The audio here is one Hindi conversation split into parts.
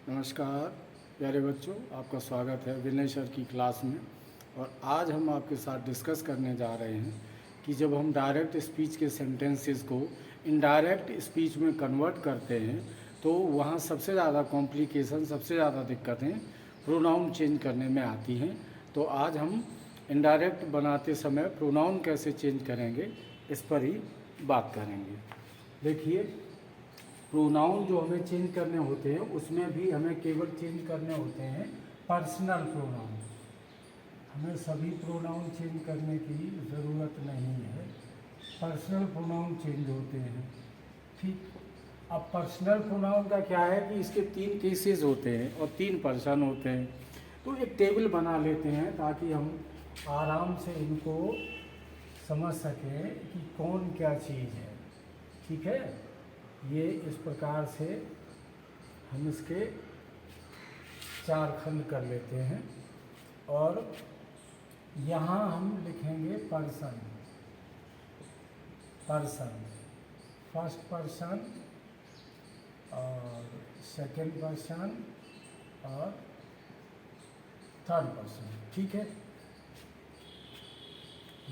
नमस्कार प्यारे बच्चों, आपका स्वागत है विनय सर की क्लास में। और आज हम आपके साथ डिस्कस करने जा रहे हैं कि जब हम डायरेक्ट स्पीच के सेंटेंसेस को इनडायरेक्ट स्पीच में कन्वर्ट करते हैं तो वहाँ सबसे ज़्यादा कॉम्प्लिकेशन, सबसे ज़्यादा दिक्कतें प्रोनाउन चेंज करने में आती हैं। तो आज हम इनडायरेक्ट बनाते समय प्रोनाउन कैसे चेंज करेंगे इस पर ही बात करेंगे। देखिए, प्रोनाउन जो हमें चेंज करने होते हैं उसमें भी हमें केवल चेंज करने होते हैं पर्सनल प्रोनाउन। हमें सभी प्रोनाउन चेंज करने की ज़रूरत नहीं है, पर्सनल प्रोनाउन चेंज होते हैं। ठीक, अब पर्सनल प्रोनाउन का क्या है कि इसके 3 केसेस होते हैं और 3 पर्सन होते हैं। तो एक टेबल बना लेते हैं ताकि हम आराम से इनको समझ सकें कि कौन क्या चीज़ है। ठीक है, ये इस प्रकार से हम इसके 4 खंड कर लेते हैं और यहाँ हम लिखेंगे पर्सन, फर्स्ट पर्सन और सेकंड पर्सन और थर्ड पर्सन। ठीक है,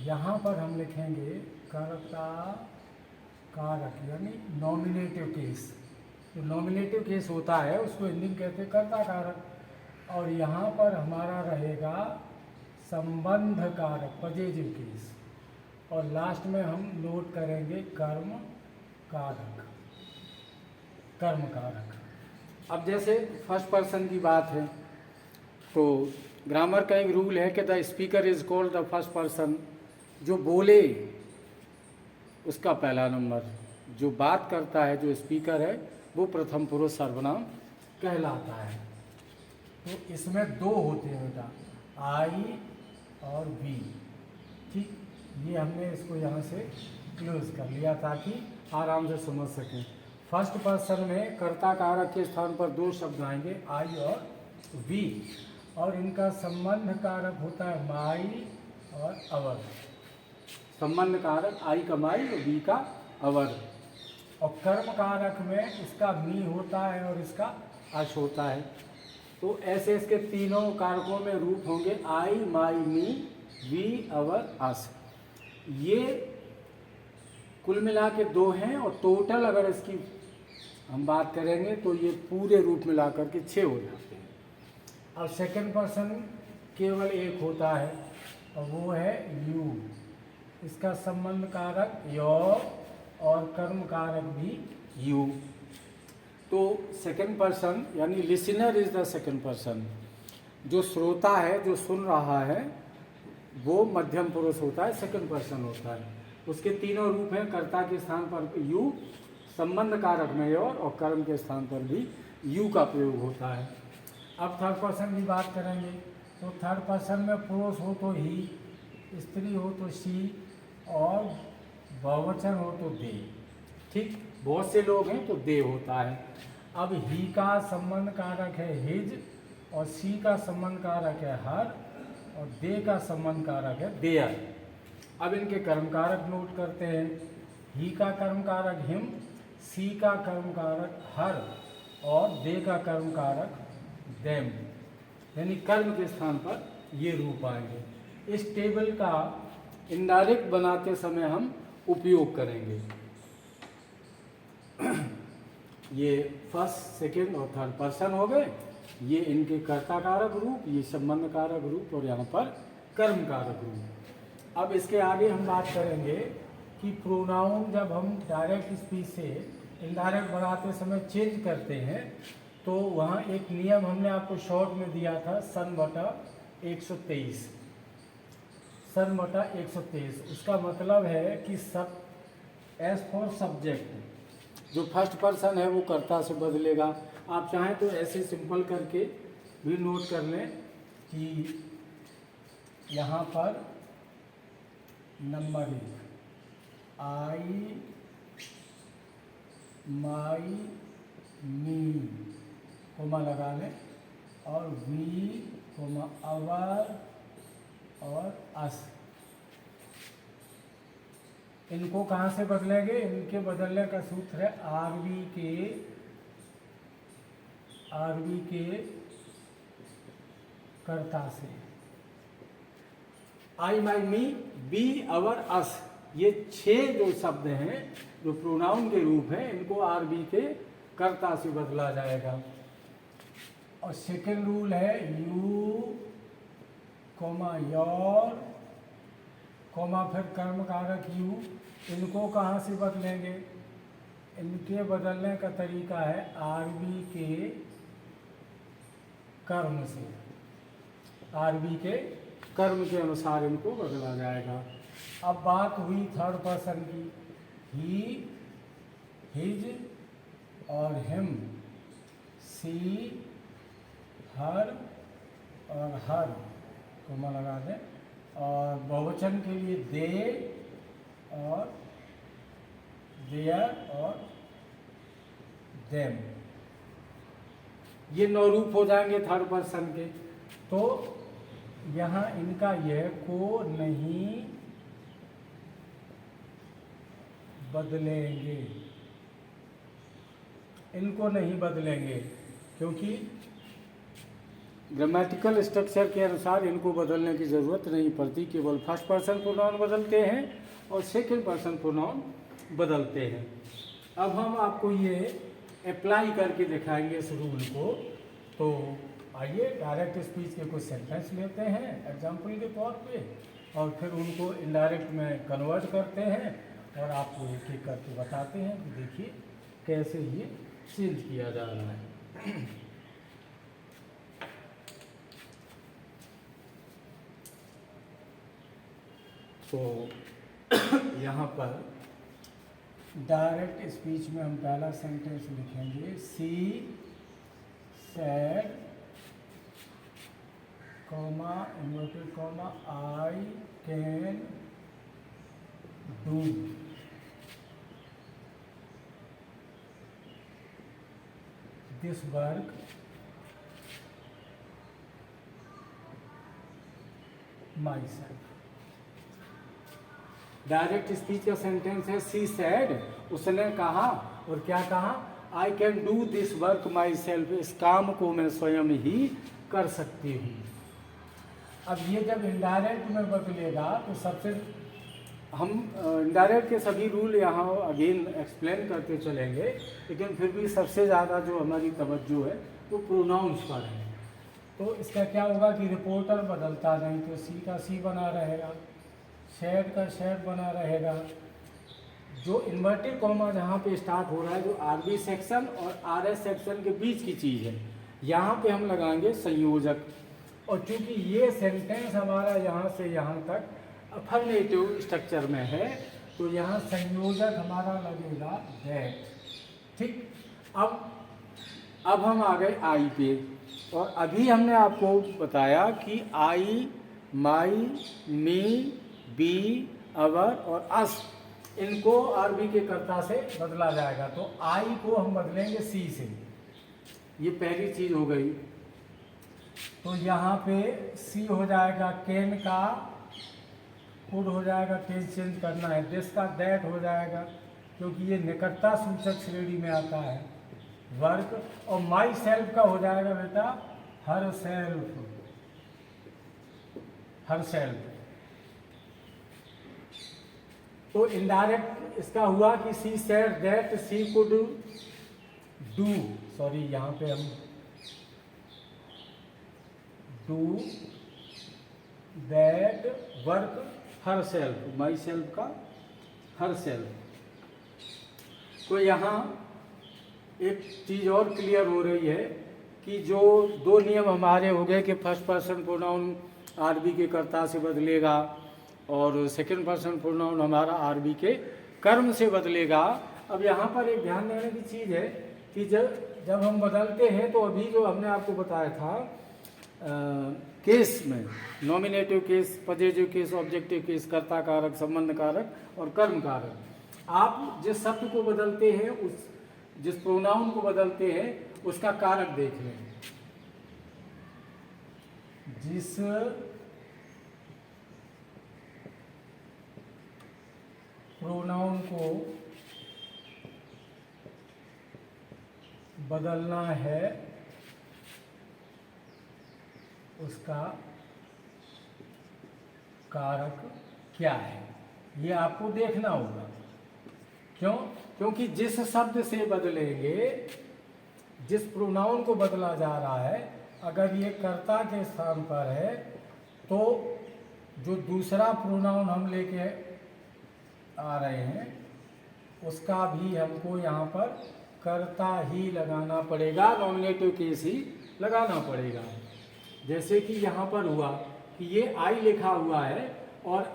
यहाँ पर हम लिखेंगे कर्ता कारक यानी नॉमिनेटिव केस। जो नॉमिनेटिव केस होता है उसको हिंदी में कहते हैं कर्ता कारक। और यहाँ पर हमारा रहेगा संबंध कारक, पॉजिटिव केस। और लास्ट में हम नोट करेंगे कर्म कारक। अब जैसे फर्स्ट पर्सन की बात है तो ग्रामर का एक रूल है कि the speaker is called the first person. जो बोले उसका पहला नंबर, जो बात करता है, जो स्पीकर है, वो प्रथम पुरुष सर्वनाम कहलाता है। तो इसमें 2 होते हैं बेटा, आई और वी। ठीक, ये हमने इसको यहाँ से क्लोज कर लिया ताकि आराम से समझ सकें। फर्स्ट पर्सन में कर्ता कारक के स्थान पर 2 शब्द आएंगे, आई और वी, और इनका संबंध कारक होता है माई और अवर। संबंध कारक आई का माई और वी का अवर। और कर्म कारक में इसका मी होता है और इसका अश होता है। तो ऐसे इसके तीनों कारकों में रूप होंगे आई, माई, मी, वी, अवर, अस। ये कुल मिला के 2 हैं और टोटल अगर इसकी हम बात करेंगे तो ये पूरे रूप मिला करके 6 हो जाते हैं। अब सेकंड पर्सन केवल एक होता है और वो है यू। इसका संबंध कारक यो और कर्म कारक भी यू। तो सेकंड पर्सन यानी listener is the second person. जो श्रोता है, जो सुन रहा है, वो मध्यम पुरुष होता है, सेकंड पर्सन होता है। उसके तीनों रूप हैं, कर्ता के स्थान पर यू, संबंध कारक में योर और कर्म के स्थान पर भी यू का प्रयोग होता है। अब थर्ड पर्सन की बात करेंगे तो थर्ड पर्सन में पुरुष हो तो ही, स्त्री हो तो शी और बहुवचन हो तो दे। ठीक, बहुत से लोग हैं तो दे होता है। अब ही का संबंध कारक है हिज और सी का संबंध कारक है हर और दे का संबंध कारक है देयर। अब इनके कर्म कारक नोट करते हैं। ही का कर्म कारक हिम, सी का कर्म कारक हर और दे का कर्म कारक देम। यानी कर्म के स्थान पर ये रूप आएंगे। इस टेबल का इनडायरेक्ट बनाते समय हम उपयोग करेंगे। ये फर्स्ट, सेकंड और थर्ड पर्सन हो गए, ये इनके कर्ता कारक रूप, ये संबंध कारक रूप और यहाँ पर कर्म कारक रूप। अब इसके आगे हम बात करेंगे कि प्रोनाउन जब हम डायरेक्ट स्पीच से इनडायरेक्ट बनाते समय चेंज करते हैं तो वहाँ एक नियम हमने आपको शॉर्ट में दिया था, सन बटा 123। सन बटा 123 उसका मतलब है कि सब एज फॉर सब्जेक्ट, जो फर्स्ट पर्सन है वो कर्ता से बदलेगा। आप चाहें तो ऐसे सिंपल करके भी नोट कर लें कि यहाँ पर नंबर 1 आई, माई, मी कोमा लगा लें और वी कोमा अवर और अस। इनको कहाँ से बदलेंगे? इनके बदलने का सूत्र है आरवी के आरबी के कर्ता से। आई, माई, मी, बी, अवर, अस, ये 6 जो शब्द हैं जो प्रोनाउन के रूप हैं, इनको आरबी के कर्ता से बदला जाएगा। और सेकेंड रूल है यू, कॉमा योर, कॉमा फिर कर्म कारक यू, इनको कहाँ से बदलेंगे? इनके बदलने का तरीका है आरबी के कर्म से। आरबी के कर्म के अनुसार इनको बदला जाएगा। अब बात हुई थर्ड पर्सन की, ही, हिज और हिम, सी, हर और हर, कोमा लगा दें। और बहुवचन के लिए दे और देयर और देम, ये 9 रूप हो जाएंगे थर्ड पर्सन के। तो यहाँ इनका यह को नहीं बदलेंगे, इनको नहीं बदलेंगे, क्योंकि ग्रामेटिकल स्ट्रक्चर के अनुसार इनको बदलने की ज़रूरत नहीं पड़ती। केवल फर्स्ट पर्सन प्रोनाउन बदलते हैं और सेकंड पर्सन प्रोनाउन बदलते हैं। अब हम आपको ये अप्लाई करके दिखाएंगे इस रूल को। तो आइए डायरेक्ट स्पीच के कुछ सेंटेंस लेते हैं एग्जाम्पल के तौर पे, और फिर उनको इनडायरेक्ट में कन्वर्ट करते हैं और आपको एक एक करके बताते हैं कि देखिए कैसे ये चेंज किया जा रहा है। तो यहाँ पर डायरेक्ट स्पीच में हम पहला सेंटेंस लिखेंगे, she said, comma inverted comma, I can do. This work myself. Direct speech का सेंटेंस है सी सैड, उसने कहा, और क्या कहा? I can do this work myself, इस काम को मैं स्वयं ही कर सकती हूँ। अब ये जब इनडायरेक्ट में बदलेगा तो सबसे हम इनडायरेक्ट के सभी रूल यहाँ अगेन एक्सप्लेन करते चलेंगे, लेकिन फिर भी सबसे ज़्यादा जो हमारी तवज्जो है वो प्रोनाउंस पर है। तो इसका क्या होगा कि रिपोर्टर बदलता नहीं, तो सी का सी बना रहेगा, शेड का शेड बना रहेगा। जो इन्वर्टेड कॉमा जहाँ पे स्टार्ट हो रहा है, जो आरबी सेक्शन और आरएस सेक्शन के बीच की चीज़ है, यहाँ पे हम लगाएंगे संयोजक। और चूंकि ये सेंटेंस हमारा यहाँ से यहाँ तक अफर्मेटिव स्ट्रक्चर में है, तो यहाँ संयोजक हमारा लगेगा दैट। ठीक, अब हम आ गए आई पे, और अभी हमने आपको बताया कि आई, माई, मी, बी, अवर और अस, इनको आरबी के कर्ता से बदला जाएगा। तो आई को हम बदलेंगे सी से, ये पहली चीज हो गई। तो यहाँ पे सी हो जाएगा कैन का, कुड हो जाएगा, टेंस चेंज करना है, दिस का दैट हो जाएगा, क्योंकि ये निकटता सूचक श्रेणी में आता है, वर्क। और माई सेल्फ का हो जाएगा बेटा हर सेल्फ, हर सेल्फ। तो इनडायरेक्ट इसका हुआ कि she said that she could do, sorry यहाँ पे हम do that work herself, myself का हर सेल्फ। तो यहाँ एक चीज़ और क्लियर हो रही है कि जो 2 नियम हमारे हो गए कि फर्स्ट पर्सन प्रोनाउन आरबी के कर्ता से बदलेगा और सेकंड पर्सन प्रोनाउन हमारा आरबी के कर्म से बदलेगा। अब यहाँ पर एक ध्यान देने की चीज़ है कि जब हम बदलते हैं तो अभी जो हमने आपको बताया था केस में, nominative case, possessive case, objective case, कर्ता कारक, संबंध कारक और कर्म कारक, आप जिस शब्द को बदलते हैं, उस जिस प्रोनाउन को बदलते हैं उसका कारक देख लें। जिस प्रोनाउन को बदलना है उसका कारक क्या है, ये आपको देखना होगा। क्यों? क्योंकि जिस शब्द से बदलेंगे, जिस प्रोनाउन को बदला जा रहा है, अगर ये कर्ता के स्थान पर है तो जो दूसरा प्रोनाउन हम लेके आ रहे हैं उसका भी हमको यहाँ पर कर्ता ही लगाना पड़ेगा, नॉमिनेटिव केस ही लगाना पड़ेगा। जैसे कि यहाँ पर हुआ कि ये आई लिखा हुआ है और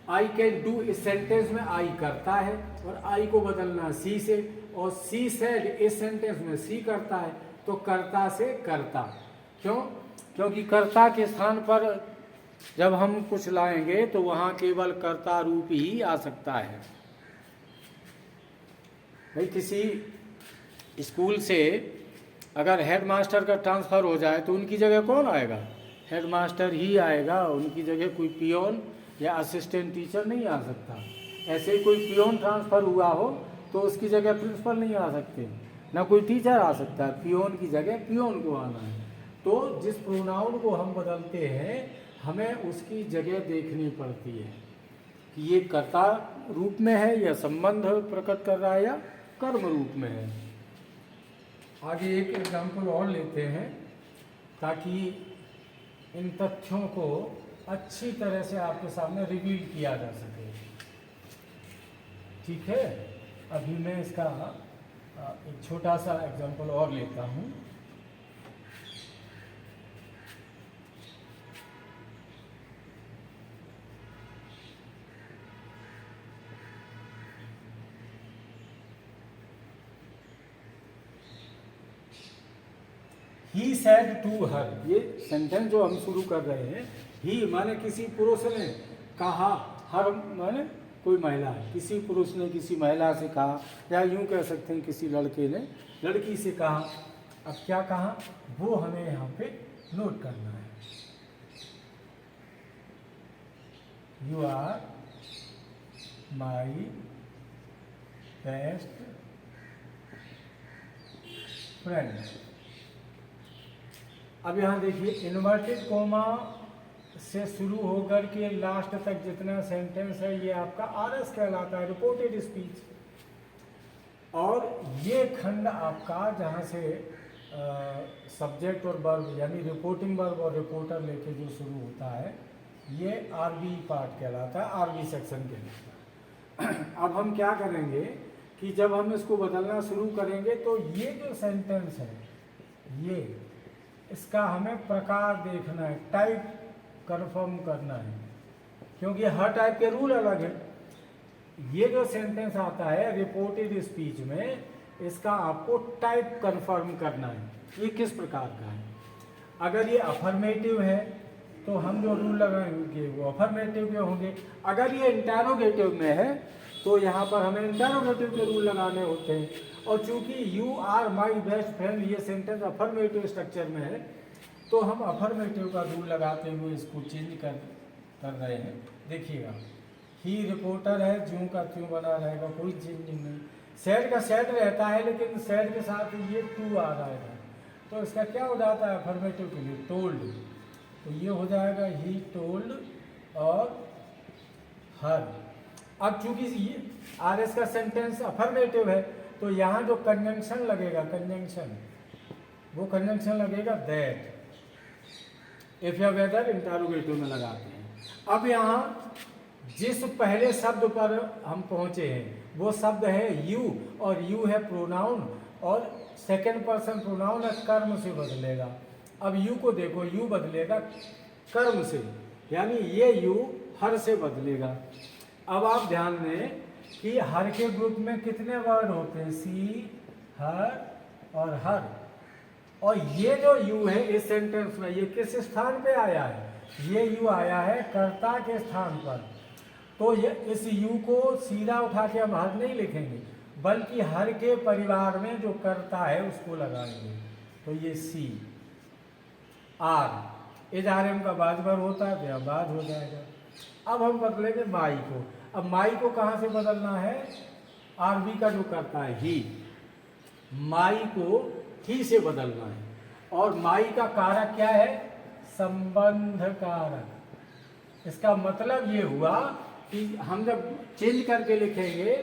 आई कैन डू, इस सेंटेंस में आई करता है और आई को बदलना सी से, और सी सेड इस सेंटेंस में सी करता है, तो कर्ता से कर्ता। क्यों? क्योंकि कर्ता के स्थान पर जब हम कुछ लाएंगे तो वहाँ केवल कर्ता रूप ही आ सकता है। भाई किसी स्कूल से अगर हेडमास्टर का ट्रांसफ़र हो जाए तो उनकी जगह कौन आएगा? हेडमास्टर ही आएगा, उनकी जगह कोई पियोन या असिस्टेंट टीचर नहीं आ सकता। ऐसे ही कोई पियोन ट्रांसफ़र हुआ हो तो उसकी जगह प्रिंसिपल नहीं आ सकते, ना कोई टीचर आ सकता है, पियोन की जगह पियोन को आना है। तो जिस प्रोनाउन को हम बदलते हैं हमें उसकी जगह देखनी पड़ती है कि ये कर्ता रूप में है या संबंध प्रकट कर रहा है या कर्म रूप में है। आगे एक एग्जाम्पल और लेते हैं ताकि इन तथ्यों को अच्छी तरह से आपके सामने रिवील किया जा सके। ठीक है, अभी मैं इसका एक छोटा सा एग्जाम्पल और लेता हूँ। ही सैड टू हर, ये सेंटेंस जो हम शुरू कर रहे हैं, ही माने किसी पुरुष ने कहा, हर माने कोई महिला, किसी पुरुष ने किसी महिला से कहा, या यूं कह सकते हैं किसी लड़के ने लड़की से कहा। अब क्या कहा वो हमें यहाँ पे नोट करना है। You are my best friend. अब यहाँ देखिए इन्वर्टेड कोमा से शुरू होकर के लास्ट तक जितना सेंटेंस है ये आपका आरएस कहलाता है, रिपोर्टेड स्पीच। और ये खंड आपका जहाँ से सब्जेक्ट और वर्ब यानी रिपोर्टिंग वर्ब और रिपोर्टर लेके जो शुरू होता है ये आरबी पार्ट कहलाता है, आरबी सेक्शन कहलाता है। अब हम क्या करेंगे कि जब हम इसको बदलना शुरू करेंगे तो ये जो सेंटेंस है ये इसका हमें प्रकार देखना है, टाइप कंफर्म करना है, क्योंकि हर टाइप के रूल अलग है। ये जो सेंटेंस आता है रिपोर्टेड स्पीच में, इसका आपको टाइप कंफर्म करना है, ये किस प्रकार का है। अगर ये अफर्मेटिव है तो हम जो रूल लगाएंगे वो अफर्मेटिव के होंगे। अगर ये इंटरोगेटिव में है तो यहाँ पर हमें इंटरोगेटिव के रूल लगाने होते हैं। और चूंकि you are my best friend ये सेंटेंस अफर्मेटिव स्ट्रक्चर में है तो हम अफर्मेटिव का रूल लगाते हुए इसको चेंज कर रहे हैं। देखिएगा, ही रिपोर्टर है, ज्यों का त्यों बना रहेगा, कोई चेंजिंग नहीं। सैड का सैड रहता है लेकिन सैड के साथ ये टू आ रहा है तो इसका क्या हो जाता है अफर्मेटिव के लिए टोल्ड, तो ये हो जाएगा ही टोल्ड और हर। अब चूंकि ये आर एस का सेंटेंस अफर्मेटिव है तो यहाँ जो कंजंक्शन लगेगा, कंजंक्शन वो कंजंक्शन लगेगा दैट, इफ या वेदर इंटरोगेटिव में लगाते हैं। अब यहाँ जिस पहले शब्द पर हम पहुँचे हैं वो शब्द है यू, और यू है प्रोनाउन और सेकेंड पर्सन प्रोनाउन है, कर्म से बदलेगा। अब यू को देखो, यू बदलेगा कर्म से, यानी ये यू हर से बदलेगा। अब आप ध्यान दें कि हर के ग्रुप में कितने वर्ड होते हैं, सी, हर और हर। और ये जो यू है इस सेंटेंस में ये किस स्थान पे आया है, ये यू आया है कर्ता के स्थान पर। तो ये इस यू को सीधा उठा के हम हर नहीं लिखेंगे बल्कि हर के परिवार में जो कर्ता है उसको लगाएंगे। तो ये सी, आर इजारम का बाजबर होता है तो यह बाज हो जाएगा। अब हम बदलेंगे माई को। अब माई को कहाँ से बदलना है, आरबी का जो करता है ही, माई को ही से बदलना है। और माई का कारक क्या है? संबंध कारक। इसका मतलब ये हुआ कि हम जब चेंज करके लिखेंगे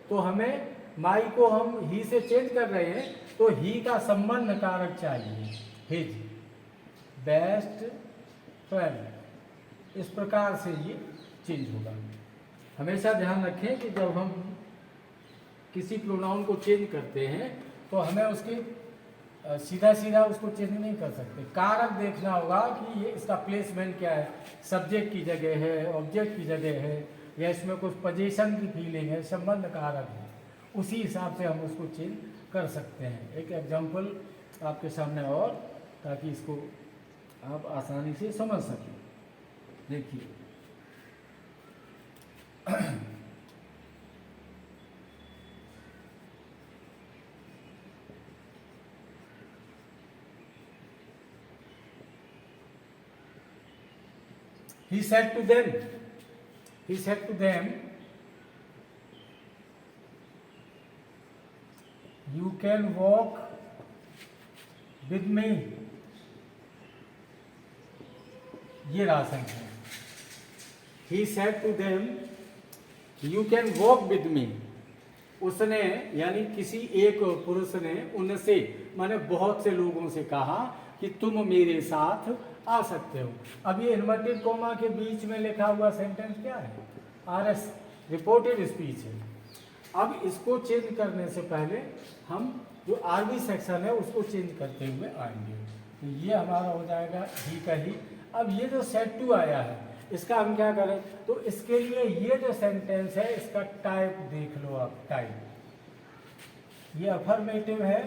तो हमें माई को हम ही से चेंज कर रहे हैं तो ही का संबंध कारक चाहिए, हिज बेस्ट फ्रेंड। इस प्रकार से ये चेंज होगा। हमेशा ध्यान रखें कि जब हम किसी प्रोनाउन को चेंज करते हैं तो हमें उसके सीधा सीधा उसको चेंज नहीं कर सकते। कारक देखना होगा कि ये इसका प्लेसमेंट क्या है, सब्जेक्ट की जगह है, ऑब्जेक्ट की जगह है, या इसमें कुछ पोजीशन की फीलिंग है, संबंध कारक है, उसी हिसाब से हम उसको चेंज कर सकते हैं। एक एग्जांपल आपके सामने और, ताकि इसको आप आसानी से समझ सकें। देखिए he said to them, you can walk with me। ये रासन है। He said to them, you can walk with me। उसने यानी किसी एक पुरुष ने उनसे माने बहुत से लोगों से कहा कि तुम मेरे साथ आ सकते हो। अब ये इन्वर्टेड कोमा के बीच में लिखा हुआ सेंटेंस क्या है? आरएस, रिपोर्टेड स्पीच है। अब इसको चेंज करने से पहले हम जो आरबी सेक्शन है उसको चेंज करते हुए आएंगे। तो ये हमारा हो जाएगा ही का ही। अब ये जो सेट टू आया है इसका हम क्या करें? तो इसके लिए ये जो सेंटेंस है इसका टाइप देख लो आप। टाइप ये अफर्मेटिव है,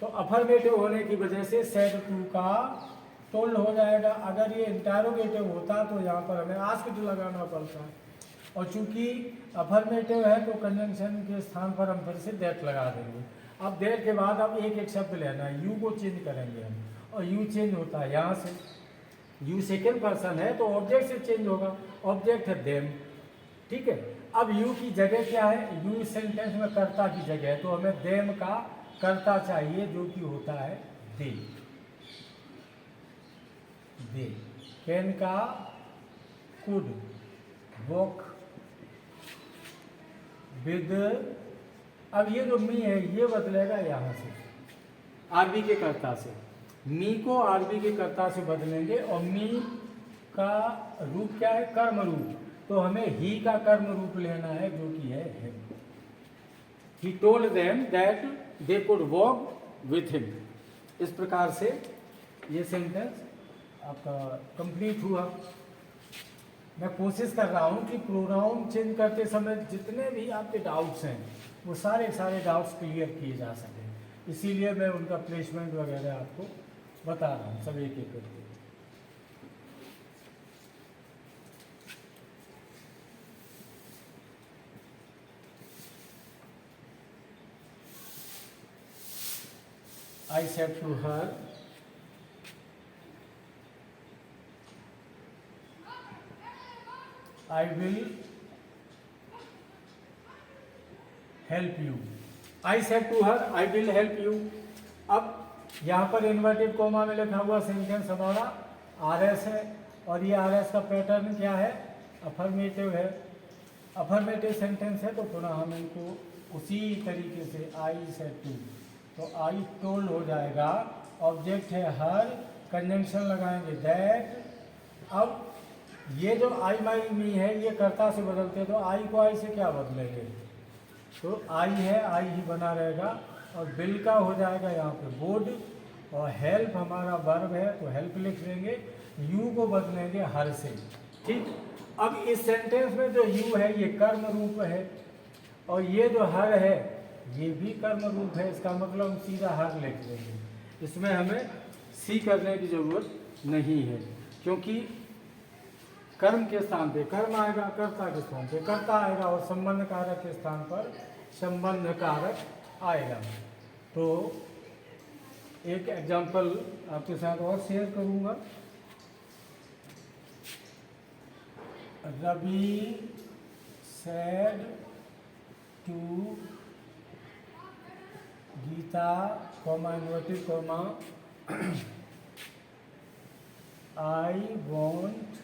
तो अफर्मेटिव होने की वजह से सेड टू का टोल्ड हो जाएगा। अगर ये इंटरोगेटिव होता तो यहाँ पर हमें आस्क्ड लगाना पड़ता, और चूंकि अफर्मेटिव है तो कंजंक्शन के स्थान पर हम फिर से दैट लगा देंगे। अब दैट के बाद अब एक एक शब्द लेना है, यू को चेंज करेंगे हम, और यू चेंज होता है यहाँ से। यू सेकेंड पर्सन है तो ऑब्जेक्ट से चेंज होगा, ऑब्जेक्ट है देम, ठीक है। अब यू की जगह क्या है? यू इस सेंटेंस में कर्ता की जगह है, तो हमें देम का कर्ता चाहिए जो कि होता है दे। दे कैन का कुड, वॉक विद। अब ये जो मी है ये बदलेगा यहाँ से आरबी के कर्ता से, मी को आरबी के कर्ता से बदलेंगे, और मी का रूप क्या है? कर्म रूप। तो हमें ही का कर्म रूप लेना है जो कि है him. He told them that they could walk with him. इस प्रकार से ये सेंटेंस आपका कंप्लीट हुआ। मैं कोशिश कर रहा हूँ कि प्रोनाउन चेंज करते समय जितने भी आपके डाउट्स हैं वो सारे डाउट्स क्लियर किए जा सकें, इसीलिए मैं उनका प्लेसमेंट वगैरह आपको बता रहा हूँ सब एक एक करके। I said to her, I will help you। I said to her, I will help you। अब यहाँ पर इन्वर्टेड कोमा में लिखा हुआ सेंटेंस हमारा आरएस है, और ये आरएस का पैटर्न क्या है? अफर्मेटिव है। अफर्मेटिव सेंटेंस है तो पुनः हम इनको उसी तरीके से आई सेड टू, तो आई टोल्ड हो जाएगा। ऑब्जेक्ट है हर, कंजंक्शन लगाएंगे दैट। अब ये जो आई माई मी है ये कर्ता से बदलते हैं, तो आई को आई से क्या बदलेंगे? तो आई है, आई ही बना रहेगा, और बिल का हो जाएगा यहाँ पे बोर्ड, और हेल्प हमारा वर्ब है तो हेल्प लिख देंगे, यू को बदलेंगे हर से, ठीक। अब इस सेंटेंस में जो यू है ये कर्म रूप है, और ये जो हर है ये भी कर्म रूप है। इसका मतलब हम सीधा हर लिख देंगे, इसमें हमें सी करने की जरूरत नहीं है, क्योंकि कर्म के स्थान पे कर्म आएगा, कर्ता के स्थान पे कर्ता आएगा, और संबंध कारक के स्थान पर संबंध कारक आएगा। तो एक एग्जांपल आपके साथ और शेयर करूंगा। Ravi said to Geeta, comma inverted comma, I want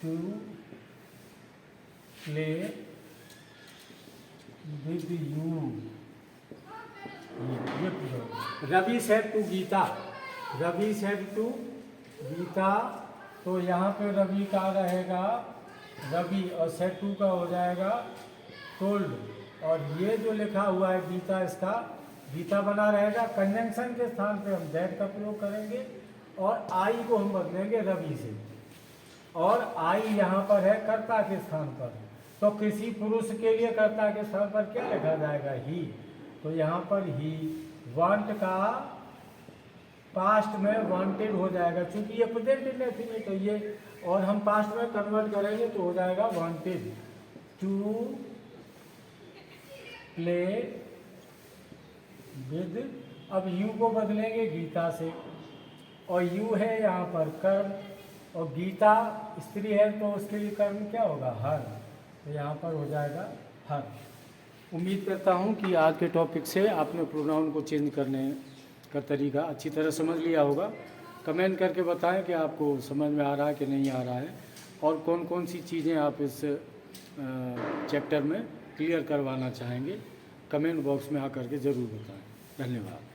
to play with you. ये पूरा Ravi said to Geeta, Ravi said to Geeta, तो यहाँ पे रवि का रहेगा रवि और सेड टू का हो जाएगा टोल्ड, और ये जो लिखा हुआ है गीता, इसका गीता बना रहेगा। कंजंक्शन के स्थान पे हम दैट का प्रयोग करेंगे और आई को हम बदलेंगे रवि से, और आई यहाँ पर है कर्ता के स्थान पर, तो किसी पुरुष के लिए कर्ता के स्थान पर क्या लिखा जाएगा? ही। तो यहाँ पर ही वांट का पास्ट में वांटेड हो जाएगा, क्योंकि ये प्रेजेंट इंडेफिनिट है ये, और हम पास्ट में कन्वर्ट करेंगे तो हो जाएगा वांटेड टू प्ले विद। अब यू को बदलेंगे गीता से, और यू है यहाँ पर कर्म, और गीता स्त्री है तो उसके लिए कर्म क्या होगा? हर। तो यहाँ पर हो जाएगा हर। उम्मीद करता हूँ कि आज के टॉपिक से आपने प्रोनाउन को चेंज करने का तरीका अच्छी तरह समझ लिया होगा। कमेंट करके बताएं कि आपको समझ में आ रहा है कि नहीं आ रहा है, और कौन कौन सी चीज़ें आप इस चैप्टर में क्लियर करवाना चाहेंगे। कमेंट बॉक्स में आकर के ज़रूर बताएं। धन्यवाद।